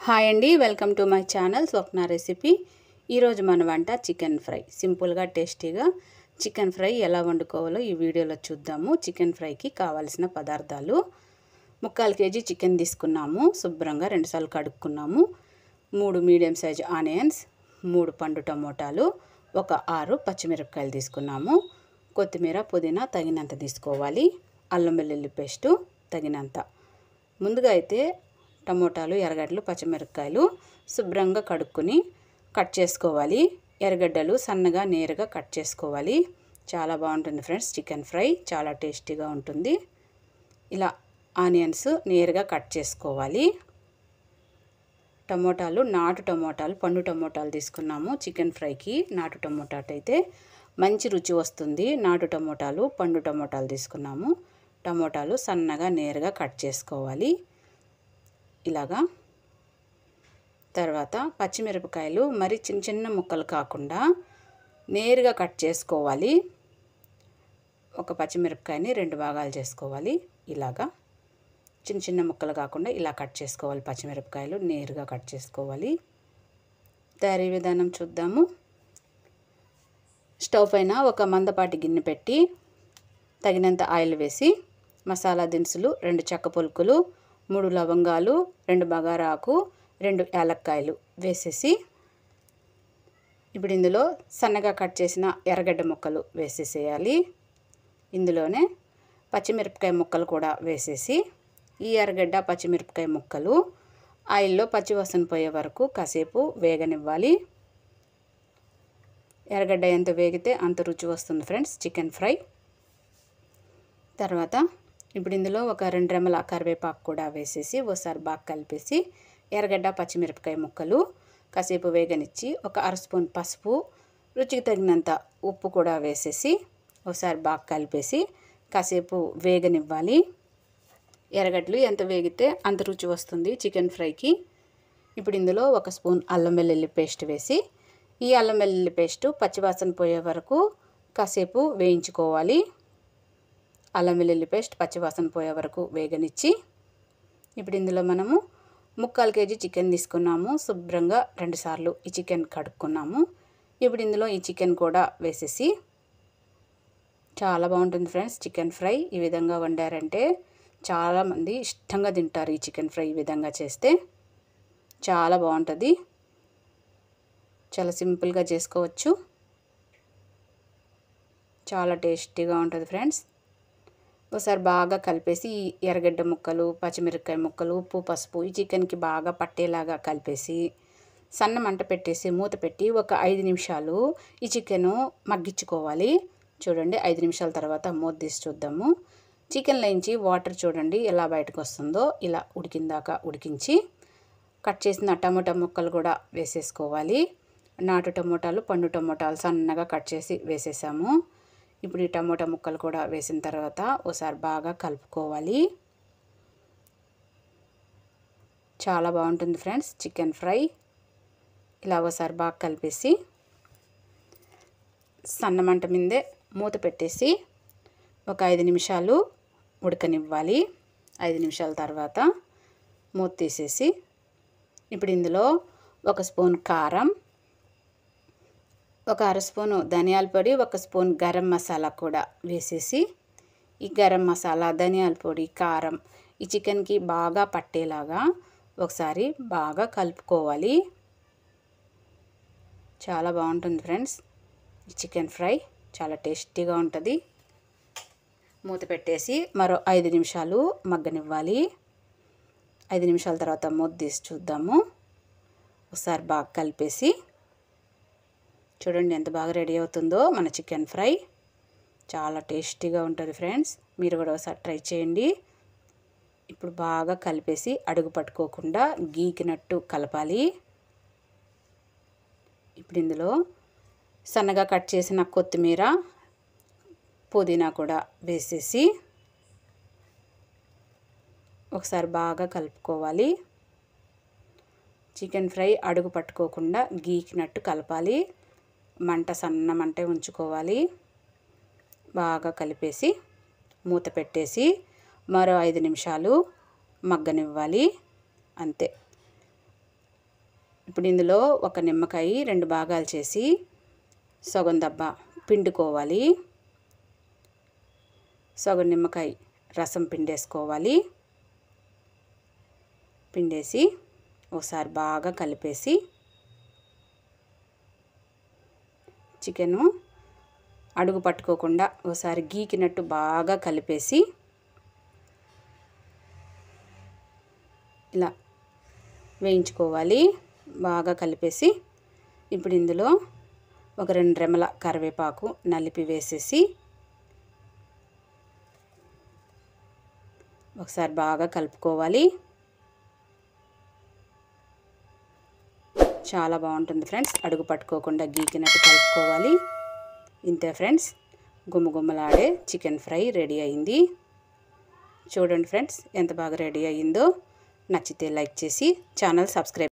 Hi అండి, welcome to my channel Swapna recipe. ఈరోజు మన వంట చికెన్ ఫ్రై. సింపుల్గా టేస్టీగా చికెన్ ఫ్రై ఎలా వండుకోవాలో ఈ వీడియోలో చూద్దాము. చికెన్ ఫ్రైకి కావాల్సిన పదార్థాలు: 3/4 kg చికెన్ తీసుకున్నాము. శుభ్రంగా 2 సార్లు కడుక్కున్నాము. 3 మీడియం సైజ్ ఆనియన్స్, 3 పండు టమోటాలు, ఒక 6 పచ్చిమిరపకాయలు తీసుకున్నాము. కొత్తిమీర పుదీనా తగినంత తీసుకోవాలి. అల్లం వెల్లుల్లి పేస్టు తగినంత. ముందుగా అయితే టమోటాలు, ఎర్రగడ్డలు, పచ్చిమిరపకాయలు శుభ్రంగా కడుక్కొని కట్ చేసుకోవాలి. ఎర్రగడ్డలు సన్నగా నేరుగా కట్ చేసుకోవాలి. చాలా బాగుంటుంది ఫ్రెండ్స్ చికెన్ ఫ్రై, చాలా టేస్టీగా ఉంటుంది. ఇలా ఆనియన్స్ నేరుగా కట్ చేసుకోవాలి. టమోటాలు, నాటు టమోటాలు, పండు టమోటాలు తీసుకున్నాము. చికెన్ ఫ్రైకి నాటు టమోటాలు అయితే మంచి రుచి వస్తుంది. నాటు టమోటాలు, పండు టమోటాలు తీసుకున్నాము. టమోటాలు సన్నగా నేరుగా కట్ చేసుకోవాలి ఇలాగా. తర్వాత పచ్చిమిరపకాయలు మరి చిన్న చిన్న ముక్కలు కాకుండా నేరుగా కట్ చేసుకోవాలి. ఒక పచ్చిమిరపకాయని 2 భాగాలు చేసుకోవాలి. ఇలాగా చిన్న చిన్న ముక్కలు కాకుండా ఇలా కట్ చేసుకోవాలి. పచ్చిమిరపకాయలు నేరుగా కట్ చేసుకోవాలి. తయారీ విధానం చూద్దాము. స్టవ్ పైన ఒక మందపాటి గిన్నె పెట్టి తగినంత ఆయిల్ వేసి మసాలా దినుసులు 2 చెక్క పొలుకులు, 3 లవంగాలు, 2 బగారాకు, 2 యాలక్కాయలు వేసేసి ఇప్పుడు ఇందులో సన్నగా కట్ చేసిన ఎర్రగడ్డ ముక్కలు వేసేసేయాలి. ఇందులోనే పచ్చిమిరపకాయ ముక్కలు కూడా వేసేసి ఈ ఎర్రగడ్డ పచ్చిమిరపకాయ ముక్కలు ఆయిల్లో పచ్చివాసన పోయే వరకు కాసేపు వేగనివ్వాలి. ఎర్రగడ్డ ఎంత వేగితే అంత రుచి వస్తుంది ఫ్రెండ్స్ చికెన్ ఫ్రై. తర్వాత ఇప్పుడు ఇందులో ఒక 2 రెమ్మల కరివేపాకు కూడా వేసేసి ఒకసారి బాగా కలిపేసి ఎర్రగడ్డ పచ్చిమిరపకాయ ముక్కలు కాసేపు వేగనిచ్చి ఒక 1/2 స్పూన్ పసుపు, రుచికి తగినంత ఉప్పు కూడా వేసేసి ఒకసారి బాగా కలిపేసి కాసేపు వేగనివ్వాలి. ఎర్రగడ్డలు ఎంత వేగితే అంత రుచి వస్తుంది చికెన్ ఫ్రైకి. ఇప్పుడు ఇందులో 1 స్పూన్ అల్లం వెల్లుల్లి పేస్ట్ వేసి ఈ అల్లం వెల్లుల్లి పేస్టు పచ్చివాసన పోయే వరకు కాసేపు వేయించుకోవాలి. అల్లం వెల్లుల్లి పేస్ట్ పచ్చివాసన పోయే వరకు వేగనిచ్చి ఇప్పుడు ఇందులో మనము 3/4 kg చికెన్ తీసుకున్నాము. శుభ్రంగా 2 సార్లు ఈ చికెన్ కడుక్కున్నాము. ఇప్పుడు ఇందులో ఈ చికెన్ కూడా వేసేసి చాలా బాగుంటుంది ఫ్రెండ్స్ చికెన్ ఫ్రై. ఈ విధంగా వండారంటే చాలామంది ఇష్టంగా తింటారు. ఈ చికెన్ ఫ్రై ఈ విధంగా చేస్తే చాలా బాగుంటుంది. చాలా సింపుల్గా చేసుకోవచ్చు. చాలా టేస్టీగా ఉంటుంది ఫ్రెండ్స్. ఒకసారి బాగా కలిపేసి ఈ ఎర్రగడ్డ ముక్కలు, పచ్చిమిరపకాయ ముక్కలు, ఉప్పు, పసుపు ఈ చికెన్కి బాగా పట్టేలాగా కలిపేసి సన్న మంట పెట్టేసి మూత పెట్టి ఒక 5 నిమిషాలు ఈ చికెను మగ్గించుకోవాలి. చూడండి 5 నిమిషాల తర్వాత మూత తీసి చూద్దాము. చికెన్లోంచి వాటర్ చూడండి ఎలా బయటకు వస్తుందో. ఇలా ఉడికిందాకా ఉడికించి కట్ చేసిన టమోటా ముక్కలు కూడా వేసేసుకోవాలి. నాటు టమోటాలు, పండు టమోటాలు సన్నగా కట్ చేసి వేసేసాము. ఇప్పుడు ఈ టమోటా ముక్కలు కూడా వేసిన తర్వాత ఒకసారి బాగా కలుపుకోవాలి. చాలా బాగుంటుంది ఫ్రెండ్స్ చికెన్ ఫ్రై. ఇలా ఒకసారి బాగా కలిపేసి సన్నమంట మీదే మూత పెట్టేసి ఒక 5 నిమిషాలు ఉడకనివ్వాలి. 5 నిమిషాల తర్వాత మూత తీసేసి ఇప్పుడు ఇందులో 1 స్పూన్ కారం, ఒక 1/2 స్పూను ధనియాల పొడి, 1 స్పూన్ గరం మసాలా కూడా వేసేసి ఈ గరం మసాలా, ధనియాల పొడి, కారం ఈ చికెన్కి బాగా పట్టేలాగా ఒకసారి బాగా కలుపుకోవాలి. చాలా బాగుంటుంది ఫ్రెండ్స్ ఈ చికెన్ ఫ్రై, చాలా టేస్టీగా ఉంటుంది. మూత పెట్టేసి మరో 5 నిమిషాలు మగ్గనివ్వాలి. 5 నిమిషాల తర్వాత మూత తీసి చూద్దాము. ఒకసారి బాగా కలిపేసి చూడండి ఎంత బాగా రెడీ అవుతుందో మన చికెన్ ఫ్రై. చాలా టేస్టీగా ఉంటుంది ఫ్రెండ్స్. మీరు కూడా ఒకసారి ట్రై చేయండి. ఇప్పుడు బాగా కలిపేసి అడుగు పట్టుకోకుండా గీకినట్టు కలపాలి. ఇప్పుడు ఇందులో సన్నగా కట్ చేసిన కొత్తిమీర, పుదీనా కూడా వేసేసి ఒకసారి బాగా కలుపుకోవాలి. చికెన్ ఫ్రై అడుగు పట్టుకోకుండా గీకినట్టు కలపాలి. మంట సన్న మంటే ఉంచుకోవాలి. బాగా కలిపేసి మూత పెట్టేసి మరో 5 నిమిషాలు మగ్గనివ్వాలి. అంతే. ఇప్పుడు ఇందులో ఒక నిమ్మకాయ 2 భాగాలు చేసి సగం దబ్బ పిండుకోవాలి. సగం నిమ్మకాయ రసం పిండేసుకోవాలి. పిండేసి ఒకసారి బాగా కలిపేసి చికెను అడుగు పట్టుకోకుండా ఒకసారి గీకినట్టు బాగా కలిపేసి ఇలా వేయించుకోవాలి. బాగా కలిపేసి ఇప్పుడు ఇందులో ఒక 2 రెమ్మల కరివేపాకు నలిపి వేసేసి ఒకసారి బాగా కలుపుకోవాలి. చాలా బాగుంటుంది ఫ్రెండ్స్. అడుగు పట్టుకోకుండా గీకినట్టు కలుపుకోవాలి. ఇంతే ఫ్రెండ్స్, గుమ్మగుమ్మలాడే చికెన్ ఫ్రై రెడీ అయింది. చూడండి ఫ్రెండ్స్ ఎంత బాగా రెడీ అయ్యిందో. నచ్చితే లైక్ చేసి ఛానల్ సబ్స్క్రైబ్